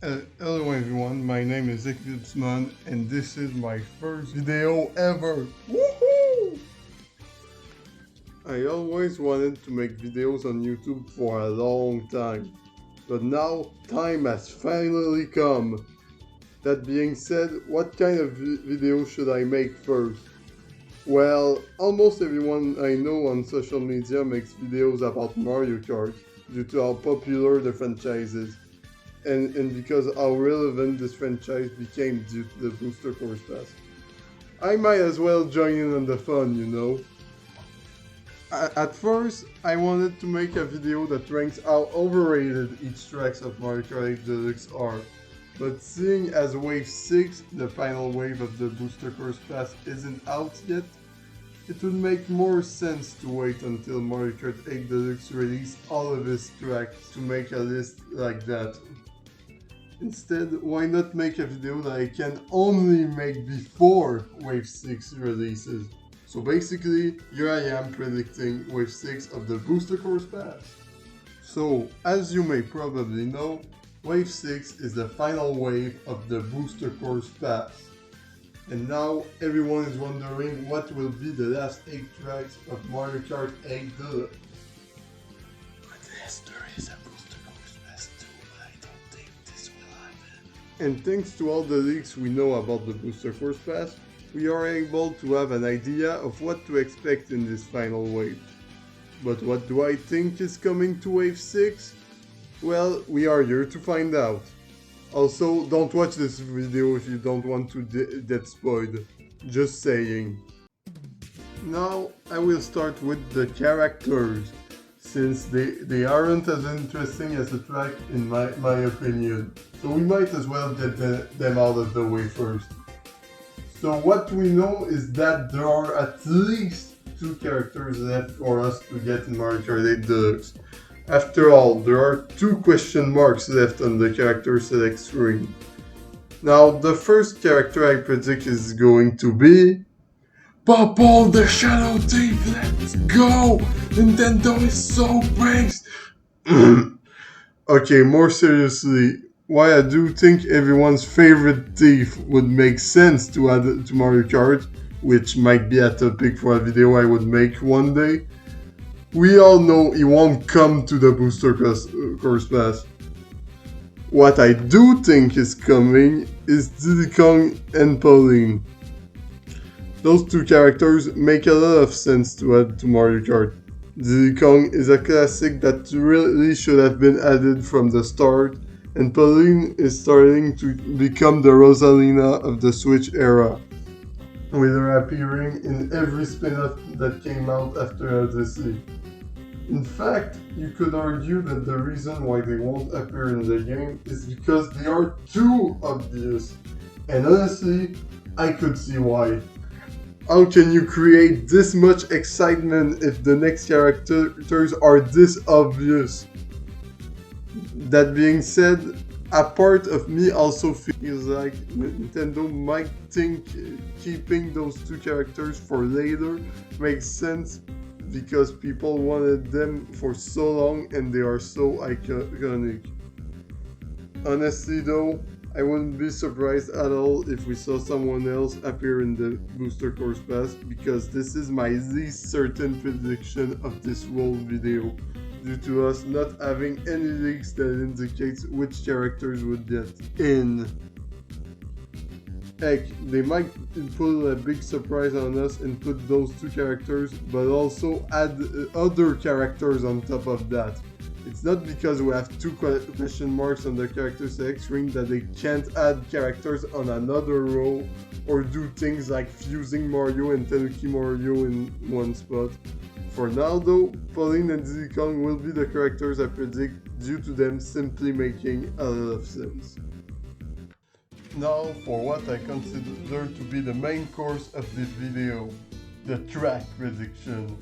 Hello everyone, my name is Eclipseman and this is my first video ever! Woohoo! I always wanted to make videos on YouTube for a long time, but now time has finally come. That being said, what kind of video should I make first? Well, almost everyone I know on social media makes videos about Mario Kart due to how popular the franchise is. And because how relevant this franchise became due to the Booster Course Pass. I might as well join in on the fun, you know. At first, I wanted to make a video that ranks how overrated each tracks of Mario Kart 8 Deluxe are. But seeing as Wave 6, the final wave of the Booster Course Pass, isn't out yet, it would make more sense to wait until Mario Kart 8 Deluxe release all of its tracks to make a list like that. Instead, why not make a video that I can only make before Wave 6 releases? So basically, here I am predicting Wave 6 of the Booster Course Pass. So, as you may probably know, Wave 6 is the final wave of the Booster Course Pass. And now everyone is wondering what will be the last 8 tracks of Mario Kart 8 Deluxe. But yes, there is a Booster Course Pass too, but I don't think this will happen. And thanks to all the leaks we know about the Booster Course Pass, we are able to have an idea of what to expect in this final wave. But what do I think is coming to Wave 6? Well, we are here to find out. Also, don't watch this video if you don't want to get spoiled. Just saying. Now, I will start with the characters, since they aren't as interesting as the track in my opinion. So we might as well get them out of the way first. So what we know is that there are at least 2 characters left for us to get in Mario Kart 8 Deluxe. After all, there are 2 question marks left on the character select screen. Now, the first character I predict is going to be... Popple the Shadow Thief, let's go! Nintendo is so praised! Okay, more seriously, why I do think everyone's favorite thief would make sense to add to Mario Kart, which might be a topic for a video I would make one day. We all know he won't come to the Booster Course Pass. What I do think is coming is Diddy Kong and Pauline. Those 2 characters make a lot of sense to add to Mario Kart. Diddy Kong is a classic that really should have been added from the start, and Pauline is starting to become the Rosalina of the Switch era, with her appearing in every spin-off that came out after Odyssey. In fact, you could argue that the reason why they won't appear in the game is because they are too obvious. And honestly, I could see why. How can you create this much excitement if the next characters are this obvious? That being said, a part of me also feels like Nintendo might think keeping those 2 characters for later makes sense because people wanted them for so long and they are so iconic. Honestly though, I wouldn't be surprised at all if we saw someone else appear in the Booster Course Pass, because this is my least certain prediction of this whole video, due to us not having any leaks that indicates which characters would get in. Heck, they might pull a big surprise on us and put those 2 characters, but also add other characters on top of that. It's not because we have 2 question marks on the character select screen that they can't add characters on another row, or do things like fusing Mario and Tanuki Mario in one spot. For now though, Pauline and Diddy Kong will be the characters I predict due to them simply making a lot of sense. Now for what I consider to be the main course of this video, the track prediction.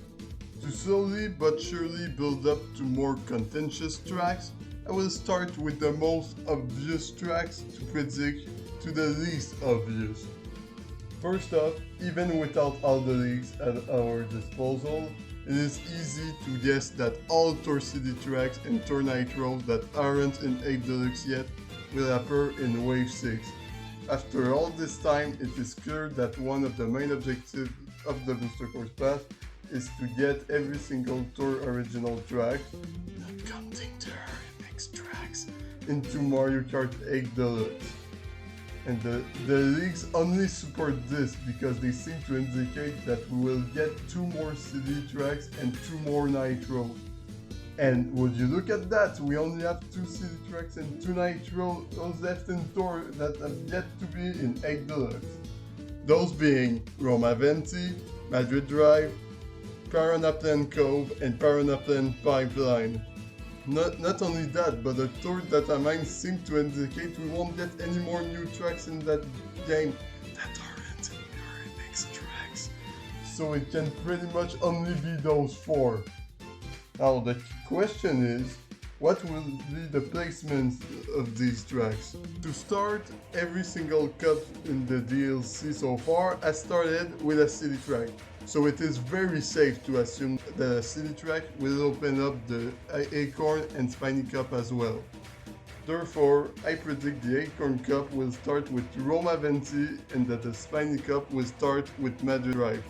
To slowly but surely build up to more contentious tracks, I will start with the most obvious tracks to predict to the least obvious. First off, even without all the leaks at our disposal, it is easy to guess that all Tour City tracks and Tour Nitro that aren't in 8 Deluxe yet will appear in Wave 6. After all this time, it is clear that one of the main objectives of the Booster Course Pass is to get every single tour original track, not counting the remix tracks, into Mario Kart 8 Deluxe. And the leagues only support this because they seem to indicate that we will get 2 more city tracks and 2 more nitros. And would you look at that, we only have 2 city tracks and 2 nitros left in Tour that have yet to be in 8 Deluxe. Those being Roma Venti, Madrid Drive, Paranaplan Cove, and Paranaplan Pipeline. Not only that, but the tour data mines seem to indicate we won't get any more new tracks in that game that aren't remix tracks. So it can pretty much only be those 4. Now the question is, what will be the placements of these tracks? To start, every single cup in the DLC so far has started with a city track. So it is very safe to assume that a city track will open up the Acorn and Spiny Cup as well. Therefore, I predict the Acorn Cup will start with Roma Venti and that the Spiny Cup will start with Madrid Drive.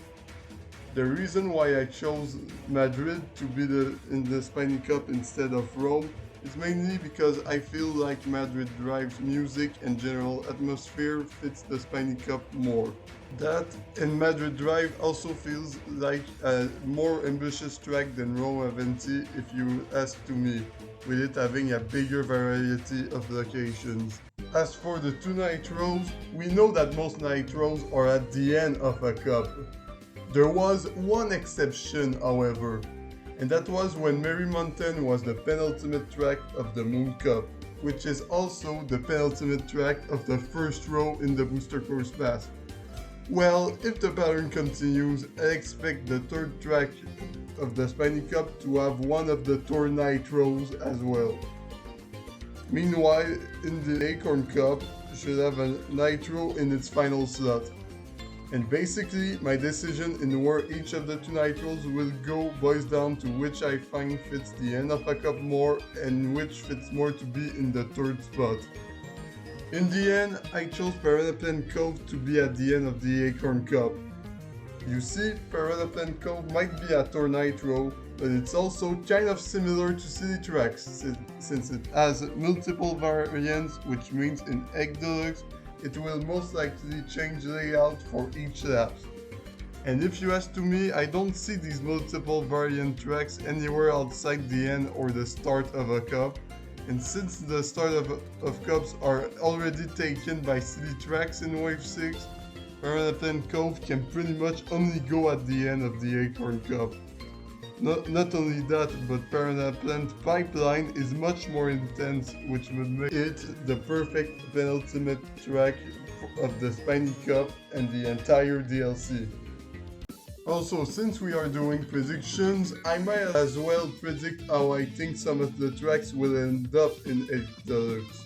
The reason why I chose Madrid to be in the Spiny Cup instead of Rome is mainly because I feel like Madrid Drive's music and general atmosphere fits the Spiny Cup more. That and Madrid Drive also feels like a more ambitious track than Roma Venti if you ask to me, with it having a bigger variety of locations. As for the 2 nitros, we know that most nitros are at the end of a cup. There was one exception, however, and that was when Merry Mountain was the penultimate track of the Moon Cup, which is also the penultimate track of the first row in the Booster Course Pass. Well, if the pattern continues, I expect the 3rd track of the Spiny Cup to have one of the Tour Nitros as well. Meanwhile, in the Acorn Cup, should have a Nitro in its final slot. And basically, my decision in where each of the 2 nitros will go boils down to which I find fits the end of a cup more and which fits more to be in the 3rd spot. In the end, I chose Paranaplan Cove to be at the end of the Acorn Cup. You see, Paranaplan Cove might be a Tour Nitro, but it's also kind of similar to City Tracks since it has multiple variants, which means in 8 Deluxe, it will most likely change layout for each lap. And if you ask to me, I don't see these multiple variant tracks anywhere outside the end or the start of a cup. And since the start of cups are already taken by city tracks in Wave 6, Paranaplan Cove can pretty much only go at the end of the Acorn Cup. Not only that, but Paranaplan Pipeline is much more intense, which would make it the perfect penultimate track of the Spiny Cup and the entire DLC. Also, since we are doing predictions, I might as well predict how I think some of the tracks will end up in 8 Deluxe.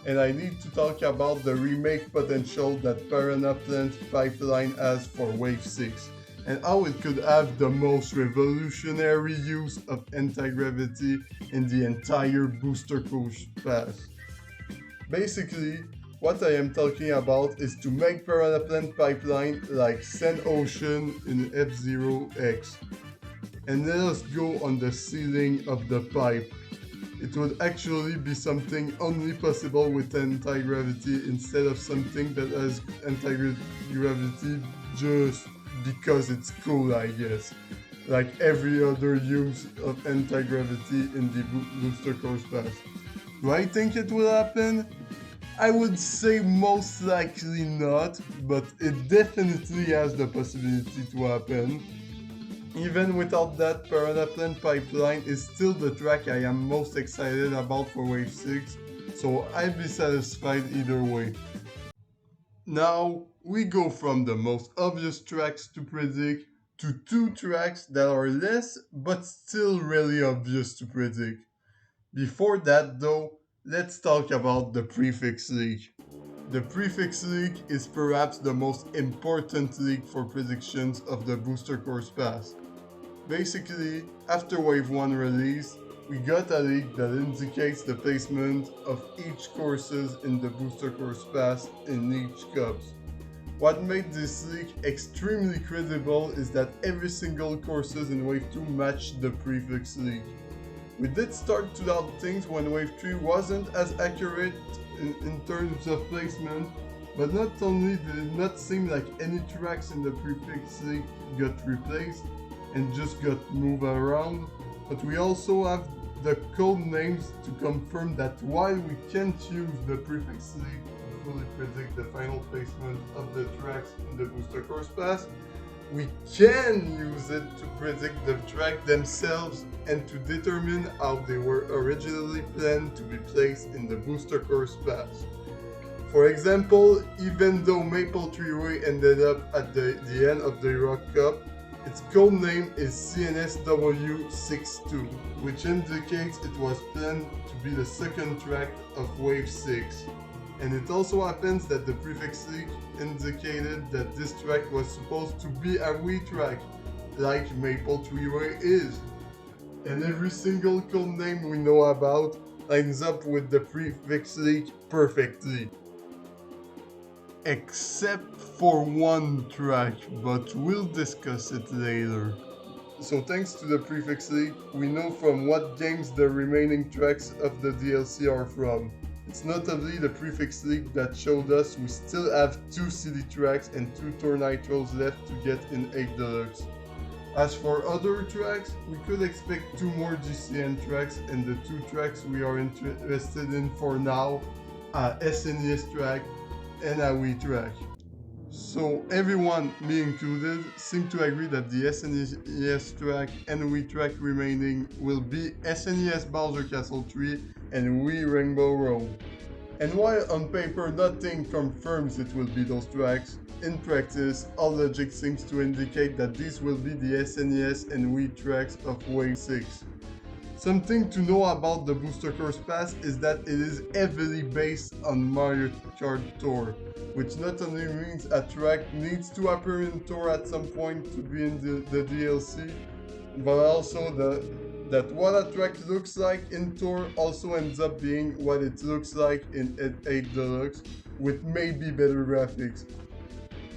And I need to talk about the remake potential that Paranaplan Pipeline has for Wave 6. And how it could have the most revolutionary use of anti-gravity in the entire Booster Course Pass. Basically, what I am talking about is to make Paranaplan Pipeline like Sand Ocean in F-Zero X. And let us go on the ceiling of the pipe. It would actually be something only possible with anti-gravity instead of something that has anti-gravity just because it's cool, I guess. Like every other use of anti-gravity in the Booster Course Pass. Do I think it will happen? I would say most likely not, but it definitely has the possibility to happen. Even without that, Paranaplan Pipeline is still the track I am most excited about for Wave 6, so I'll be satisfied either way. Now, we go from the most obvious tracks to predict to 2 tracks that are less but still really obvious to predict. Before that though, let's talk about the Prefix League. The Prefix League is perhaps the most important league for predictions of the Booster Course Pass. Basically, after Wave 1 release, we got a leak that indicates the placement of each courses in the Booster Course Pass in each cups. What made this leak extremely credible is that every single courses in Wave 2 matched the prefix leak. We did start to doubt things when Wave 3 wasn't as accurate in terms of placement, but not only did it not seem like any tracks in the prefix leak got replaced and just got moved around, but we also have the code names to confirm that while we can't use the prefix leak to fully predict the final placement of the tracks in the Booster Course Pass, we can use it to predict the track themselves and to determine how they were originally planned to be placed in the Booster Course Pass. For example, even though Maple Treeway ended up at the end of the Rock Cup, its code name is CNSW62, which indicates it was planned to be the second track of Wave 6. And it also happens that the prefix leak indicated that this track was supposed to be a Wii track, like Maple Treeway is. And every single code name we know about lines up with the prefix leak perfectly. Except for one track, but we'll discuss it later. So thanks to the prefix leak, we know from what games the remaining tracks of the DLC are from. It's notably the prefix leak that showed us we still have 2 CD tracks and 2 Tour Nitros left to get in 8 Deluxe. As for other tracks, we could expect 2 more GCN tracks, and the 2 tracks we are interested in for now, a SNES track and a Wii track. So everyone, me included, seem to agree that the SNES track and Wii track remaining will be SNES Bowser Castle 3 and Wii Rainbow Road. And while on paper nothing confirms it will be those tracks, in practice all logic seems to indicate that these will be the SNES and Wii tracks of Wave 6. Something to know about the Booster Course Pass is that it is heavily based on Mario Kart Tour, which not only means a track needs to appear in Tour at some point to be in the DLC, but also that what a track looks like in Tour also ends up being what it looks like in 8 Deluxe, with maybe better graphics.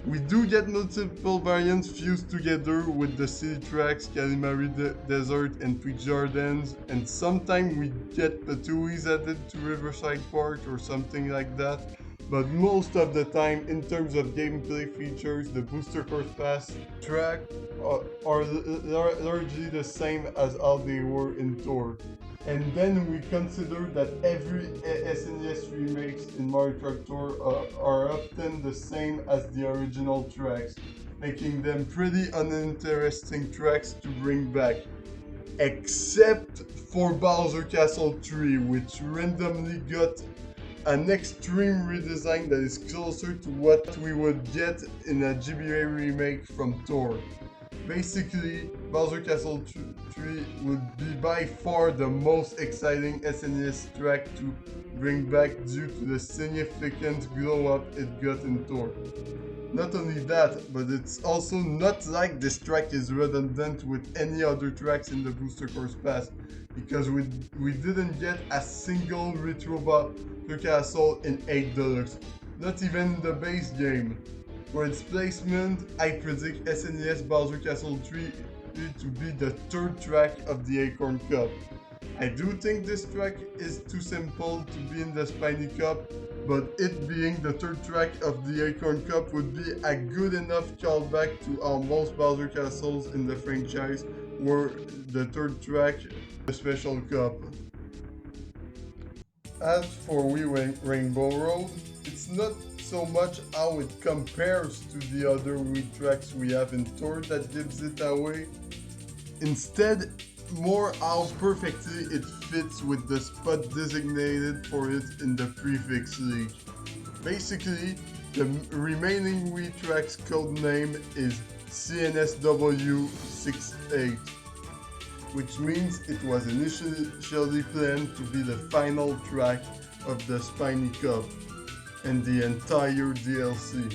We do get multiple variants fused together with the city tracks, Calimari Desert and Tweed Gardens, and sometimes we get Patooies added to Riverside Park or something like that. But most of the time, in terms of gameplay features, the Booster Course Pass track are largely the same as how they were in Tour. And then we consider that every SNES remakes in Mario Kart Tour are often the same as the original tracks, making them pretty uninteresting tracks to bring back. Except for Bowser Castle 3, which randomly got an extreme redesign that is closer to what we would get in a GBA remake from Tour. Basically, Bowser Castle 3 would be by far the most exciting SNES track to bring back due to the significant glow-up it got in Tour. Not only that, but it's also not like this track is redundant with any other tracks in the Booster Course Pass, because we didn't get a single Retro Bowser Castle in 8 Deluxe, not even the base game. For its placement, I predict SNES Bowser Castle 3 to be the third track of the Acorn Cup. I do think this track is too simple to be in the Spiny Cup, but it being the third track of the Acorn Cup would be a good enough callback to how most Bowser Castles in the franchise were the third track of the Special Cup. As for Wii Rainbow Road, it's not so much how it compares to the other Wii tracks we have in Tour that gives it away. Instead, more how perfectly it fits with the spot designated for it in the prefix leak. Basically, the remaining Wii track's code name is CNSW68, which means it was initially planned to be the final track of the Spiny Cup and the entire DLC.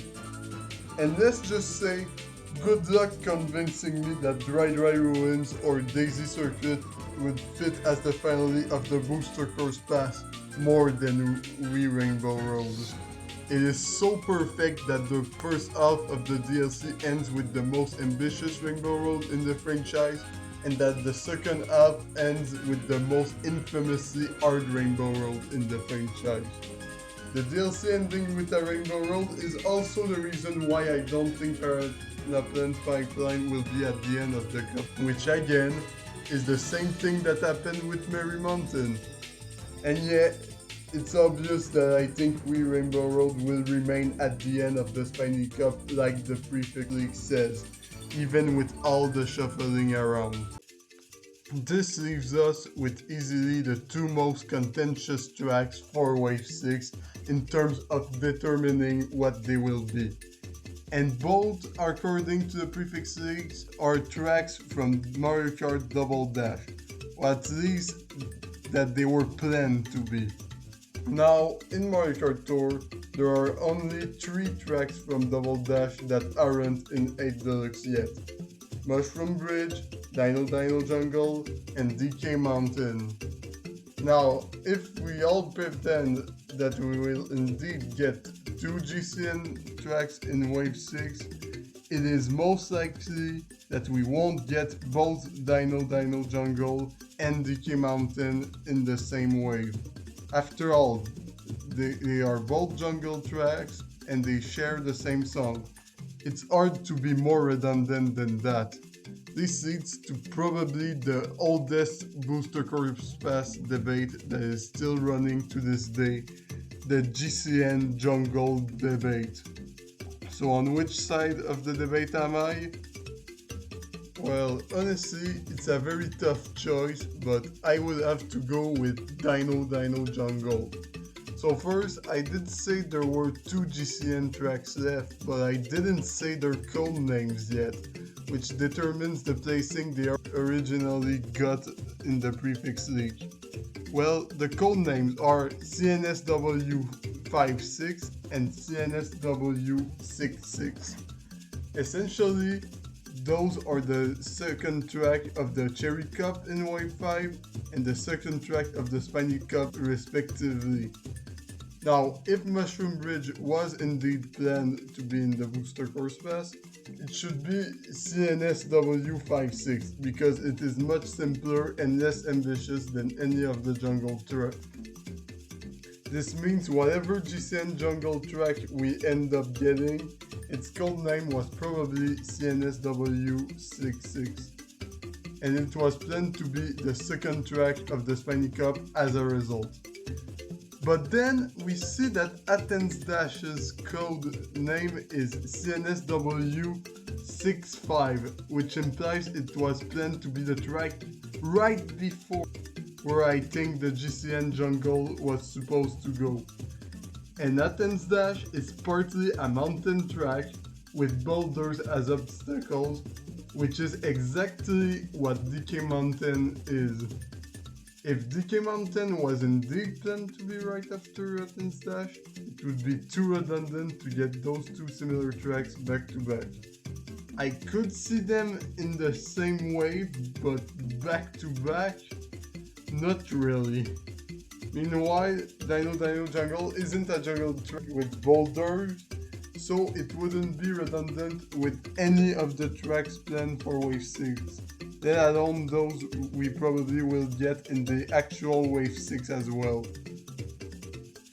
And let's just say, good luck convincing me that Dry Ruins or Daisy Circuit would fit as the finale of the Booster Course Pass more than We Rainbow Road. It is so perfect that the first half of the DLC ends with the most ambitious Rainbow Road in the franchise, and that the second half ends with the most infamously hard Rainbow Road in the franchise. The DLC ending with a Rainbow Road is also the reason why I don't think Paraplan's pipeline will be at the end of the cup, which again is the same thing that happened with Merry Mountain. And yeah, it's obvious that I think We Rainbow Road will remain at the end of the Spiny Cup like the Prefix League says, even with all the shuffling around. This leaves us with easily the two most contentious tracks for Wave 6 in terms of determining what they will be. And both, according to the Prefix Leagues, are tracks from Mario Kart Double Dash, or at least that they were planned to be. Now, in Mario Kart Tour, there are only 3 tracks from Double Dash that aren't in 8 Deluxe yet. Mushroom Bridge, Dino Dino Jungle, and DK Mountain. Now, if we all pretend that we will indeed get 2 GCN tracks in Wave 6, it is most likely that we won't get both Dino Dino Jungle and DK Mountain in the same wave. After all, they are both jungle tracks and they share the same song. It's hard to be more redundant than that. This leads to probably the oldest Booster Course Pass debate that is still running to this day, the GCN jungle debate. So on which side of the debate am I? Well, honestly, it's a very tough choice, but I would have to go with Dino Dino Jungle. So first, I did say there were 2 GCN tracks left, but I didn't say their code names yet, which determines the placing they originally got in the Prefix League. Well, the code names are CNSW56 and CNSW66. Essentially, those are the second track of the Cherry Cup in Wave 5 and the second track of the Spiny Cup respectively. Now, if Mushroom Bridge was indeed planned to be in the Booster Course Pass, it should be CNSW56 because it is much simpler and less ambitious than any of the jungle tracks. This means whatever GCN jungle track we end up getting, its code name was probably CNSW66, and it was planned to be the second track of the Spiny Cup as a result. But then we see that Athens Dash's code name is CNSW65, which implies it was planned to be the track right before where I think the GCN jungle was supposed to go. And Athens Dash is partly a mountain track with boulders as obstacles, which is exactly what DK Mountain is. If DK Mountain was indeed planned to be right after Athens Dash, it would be too redundant to get those 2 similar tracks back to back. I could see them in the same wave, but back to back? Not really. Meanwhile, Dino Dino Jungle isn't a jungle track with boulders, so it wouldn't be redundant with any of the tracks planned for Wave 6. Let alone those we probably will get in the actual Wave 6 as well.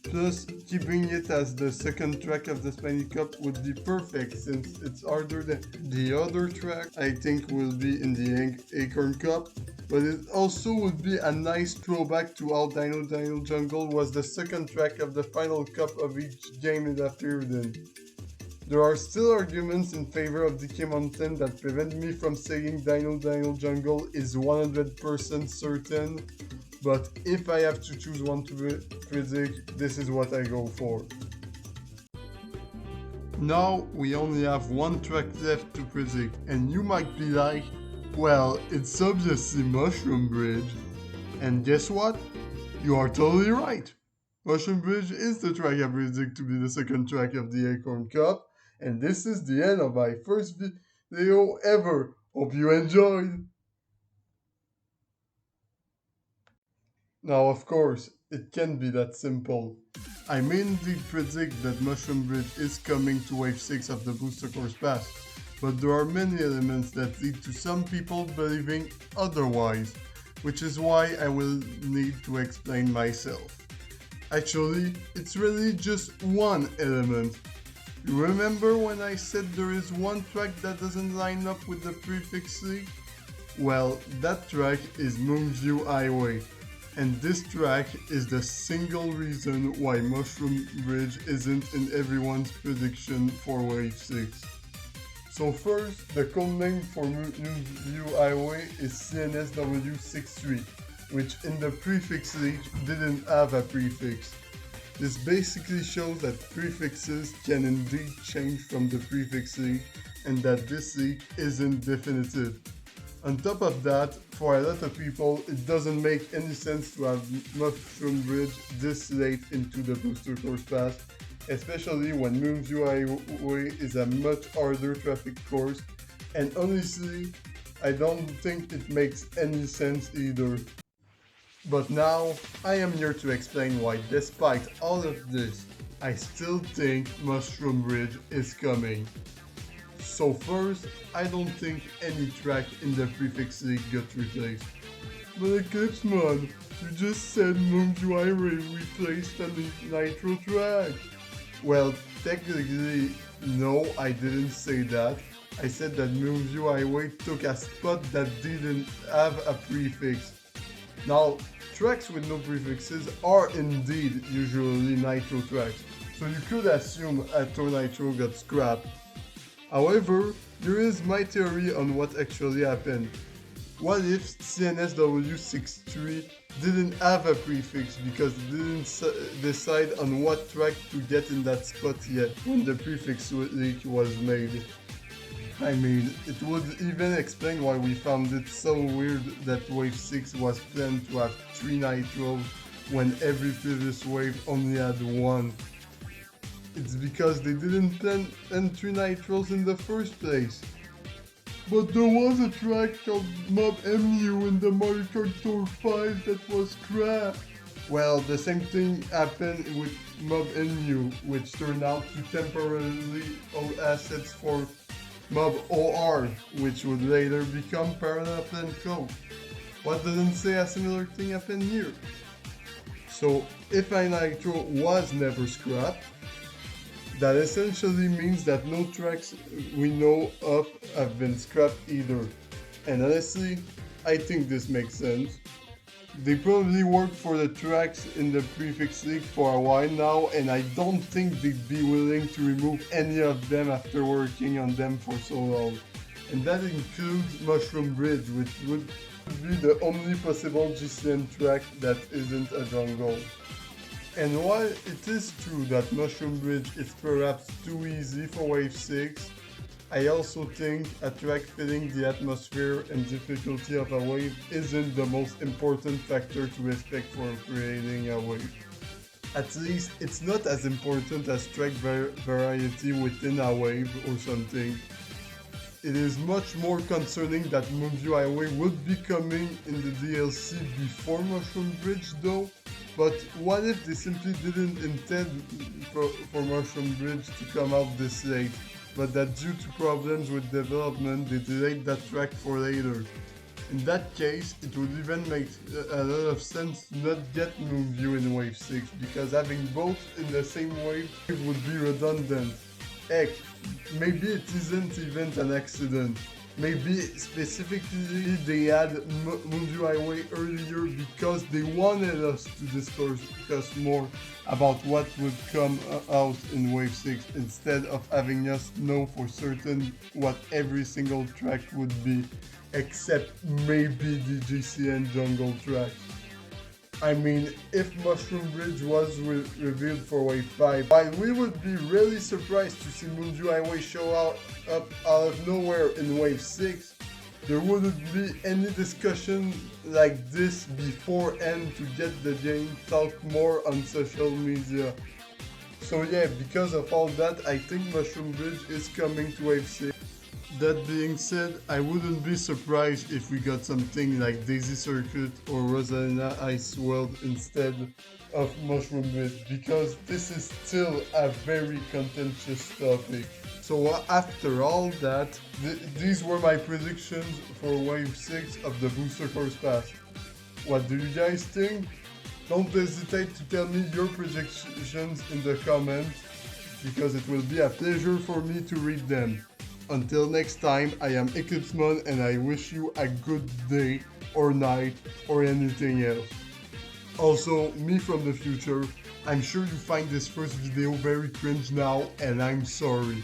Plus, keeping it as the second track of the Spiny Cup would be perfect since it's harder than the other track I think will be in the Acorn Cup, but it also would be a nice throwback to how Dino Dino Jungle was the second track of the final cup of each game it appeared in. There are still arguments in favor of DK Mountain that prevent me from saying Dino Dino Jungle is 100% certain, but if I have to choose one to predict, this is what I go for. Now we only have one track left to predict, and you might be like, well, it's obviously Mushroom Bridge. And guess what? You are totally right. Mushroom Bridge is the track I predict to be the second track of the Acorn Cup, and this is the end of my first video ever. Hope you enjoyed! Now, of course, it can't be that simple. I may indeed predict that Mushroom Bridge is coming to Wave 6 of the Booster Course Pass, but there are many elements that lead to some people believing otherwise, which is why I will need to explain myself. Actually, it's really just one element. You remember when I said there is one track that doesn't line up with the prefix league? Well, that track is Moonview Highway, and this track is the single reason why Mushroom Bridge isn't in everyone's prediction for Wave 6. So first, the code name for Moonview Highway is CNSW63, which in the prefix league didn't have a prefix. This basically shows that prefixes can indeed change from the prefix league and that this league isn't definitive. On top of that, for a lot of people, it doesn't make any sense to have Mushroom Bridge this late into the Booster Course Pass, especially when Moonview Highway is a much harder traffic course, and honestly, I don't think it makes any sense either. But now, I am here to explain why despite all of this, I still think Mushroom Bridge is coming. So first, I don't think any track in the prefix league got replaced. But Eclipse Man, you just said Moonview Highway replaced a Nitro track. Well, technically, no, I didn't say that. I said that Moonview Highway took a spot that didn't have a prefix. Now, tracks with no prefixes are indeed usually Nitro tracks, so you could assume Atto Nitro got scrapped. However, there is my theory on what actually happened. What if CNSW63 didn't have a prefix because it didn't decide on what track to get in that spot yet when the prefix leak was made? I mean, it would even explain why we found it so weird that Wave 6 was planned to have 3 Nitros when every previous wave only had 1. It's because they didn't plan 3 Nitros in the first place. But there was a track called Mob MU in the Mario Kart Tour 5 that was scrapped. Well, the same thing happened with Mob MU, which turned out to temporarily hold assets for Mob OR, which would later become Parallel Plan Co. What doesn't say a similar thing happened here? So, if a Nitro was never scrapped, that essentially means that no tracks we know of have been scrapped either. And honestly, I think this makes sense. They probably worked for the tracks in the prefix league for a while now, and I don't think they'd be willing to remove any of them after working on them for so long. And that includes Mushroom Bridge, which would be the only possible GCN track that isn't a jungle. And while it is true that Mushroom Bridge is perhaps too easy for Wave 6, I also think a track fitting the atmosphere and difficulty of a wave isn't the most important factor to respect for creating a wave. At least it's not as important as track variety within a wave or something. It is much more concerning that Moonview Highway would be coming in the DLC before Mushroom Bridge though. But what if they simply didn't intend for Mushroom Bridge to come out this late, but that due to problems with development they delayed that track for later? In that case, it would even make a lot of sense to not get Moonview in Wave 6, because having both in the same wave would be redundant. Heck, maybe it isn't even an accident. Maybe specifically they had Moonview Highway earlier because they wanted us to discuss more about what would come out in Wave 6 instead of having us know for certain what every single track would be, except maybe the GCN jungle track. I mean, if Mushroom Bridge was revealed for Wave 5, while we would be really surprised to see Moonview Highway show up out of nowhere in Wave 6, there wouldn't be any discussion like this beforehand to get the game talked more on social media. So yeah, because of all that, I think Mushroom Bridge is coming to Wave 6. That being said, I wouldn't be surprised if we got something like Daisy Circuit or Rosalina Ice World instead of Mushroom Bit, because this is still a very contentious topic. So after all that, these were my predictions for Wave 6 of the Booster Course Pass. What do you guys think? Don't hesitate to tell me your predictions in the comments, because it will be a pleasure for me to read them. Until next time, I am Eclipsemon and I wish you a good day or night or anything else. Also, me from the future, I'm sure you find this first video very cringe now and I'm sorry.